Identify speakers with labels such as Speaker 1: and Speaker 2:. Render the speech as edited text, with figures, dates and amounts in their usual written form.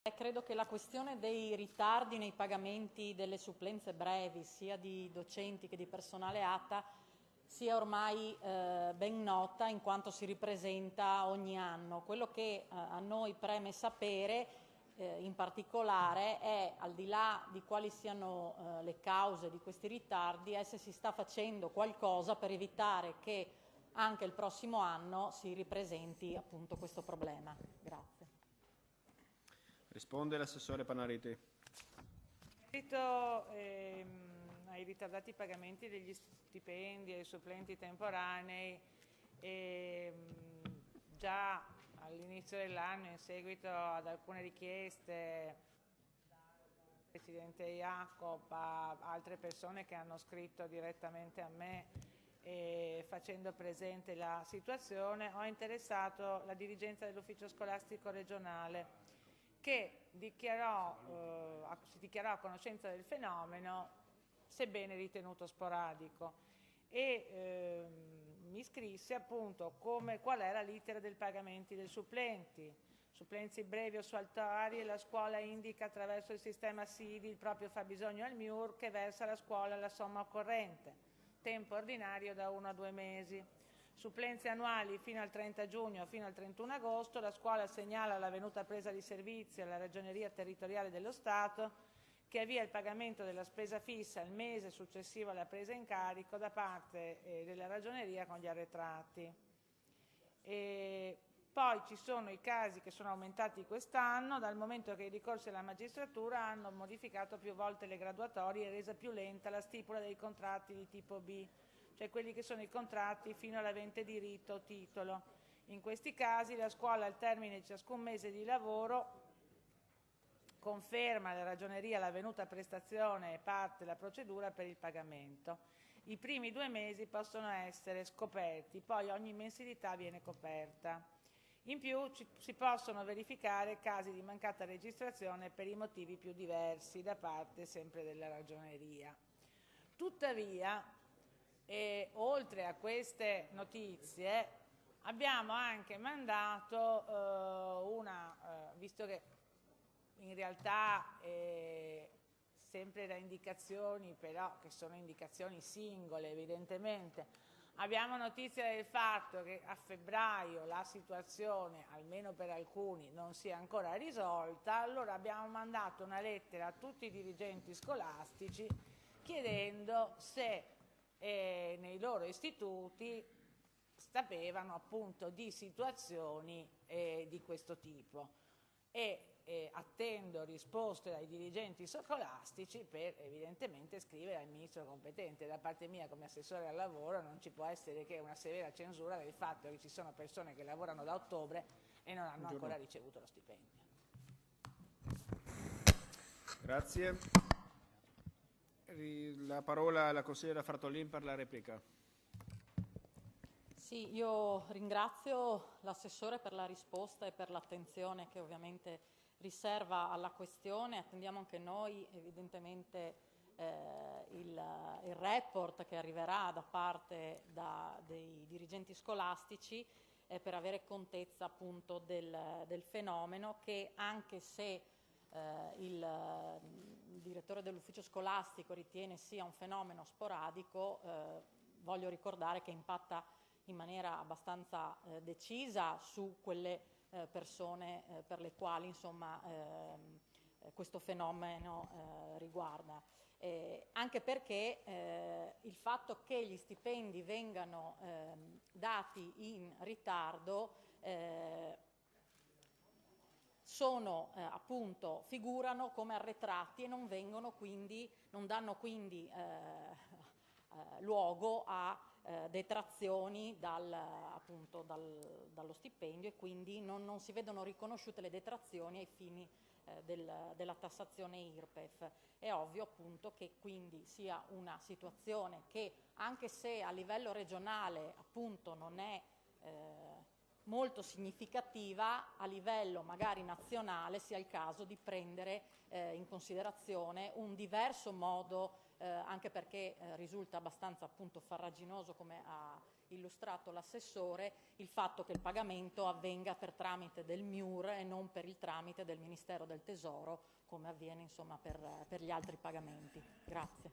Speaker 1: Credo che la questione dei ritardi nei pagamenti delle supplenze brevi, sia di docenti che di personale ATA, sia ormai ben nota in quanto si ripresenta ogni anno. Quello che a noi preme sapere in particolare è, al di là di quali siano le cause di questi ritardi, è se si sta facendo qualcosa per evitare che anche il prossimo anno si ripresenti appunto questo problema. Grazie.
Speaker 2: Risponde l'assessore Panariti.
Speaker 3: Merito ai ritardati pagamenti degli stipendi e ai supplenti temporanei, già all'inizio dell'anno, in seguito ad alcune richieste dal Presidente Jacob a altre persone che hanno scritto direttamente a me facendo presente la situazione, ho interessato la dirigenza dell'ufficio scolastico regionale, che si dichiarò a conoscenza del fenomeno, sebbene ritenuto sporadico, e mi scrisse appunto qual era l'iter del pagamento dei supplenti brevi o saltuari. La scuola indica attraverso il sistema SIDI il proprio fabbisogno al MIUR, che versa alla scuola la somma occorrente, tempo ordinario da 1 a 2 mesi. Supplenze annuali fino al 30 giugno o fino al 31 agosto, la scuola segnala l'avvenuta presa di servizio alla Ragioneria Territoriale dello Stato, che avvia il pagamento della spesa fissa il mese successivo alla presa in carico da parte della Ragioneria con gli arretrati. Poi ci sono i casi che sono aumentati quest'anno, dal momento che i ricorsi alla magistratura hanno modificato più volte le graduatorie e resa più lenta la stipula dei contratti di tipo B, cioè quelli che sono i contratti fino all'avente diritto o titolo. In questi casi la scuola, al termine di ciascun mese di lavoro, conferma alla Ragioneria l'avvenuta prestazione e parte la procedura per il pagamento. I primi 2 mesi possono essere scoperti, poi ogni mensilità viene coperta. In più si possono verificare casi di mancata registrazione per i motivi più diversi da parte sempre della Ragioneria. Tuttavia, oltre a queste notizie, abbiamo anche mandato visto che in realtà sempre da indicazioni, però che sono indicazioni singole evidentemente, abbiamo notizia del fatto che a febbraio la situazione, almeno per alcuni, non sia ancora risolta. Allora abbiamo mandato una lettera a tutti i dirigenti scolastici chiedendo se nei loro istituti sapevano appunto di situazioni di questo tipo, e attendo risposte dai dirigenti scolastici per evidentemente scrivere al ministro competente. Da parte mia, come assessore al lavoro, non ci può essere che una severa censura del fatto che ci sono persone che lavorano da ottobre e non hanno ancora ricevuto lo stipendio.
Speaker 2: Grazie. La parola alla consigliera Fratolin per la replica.
Speaker 1: Sì, io ringrazio l'assessore per la risposta e per l'attenzione che ovviamente riserva alla questione. Attendiamo anche noi evidentemente il report che arriverà da parte dei dirigenti scolastici per avere contezza appunto del fenomeno, che anche se il direttore dell'ufficio scolastico ritiene sia un fenomeno sporadico, voglio ricordare che impatta in maniera abbastanza decisa su quelle persone per le quali insomma questo fenomeno riguarda. Anche perché il fatto che gli stipendi vengano dati in ritardo appunto figurano come arretrati e non danno quindi luogo a detrazioni dallo stipendio, e quindi non si vedono riconosciute le detrazioni ai fini della tassazione IRPEF. È ovvio appunto che quindi sia una situazione che, anche se a livello regionale appunto non è molto significativa, a livello magari nazionale sia il caso di prendere in considerazione un diverso modo, anche perché risulta abbastanza appunto farraginoso, come ha illustrato l'assessore, il fatto che il pagamento avvenga per tramite del MIUR e non per il tramite del Ministero del Tesoro, come avviene insomma per gli altri pagamenti. Grazie.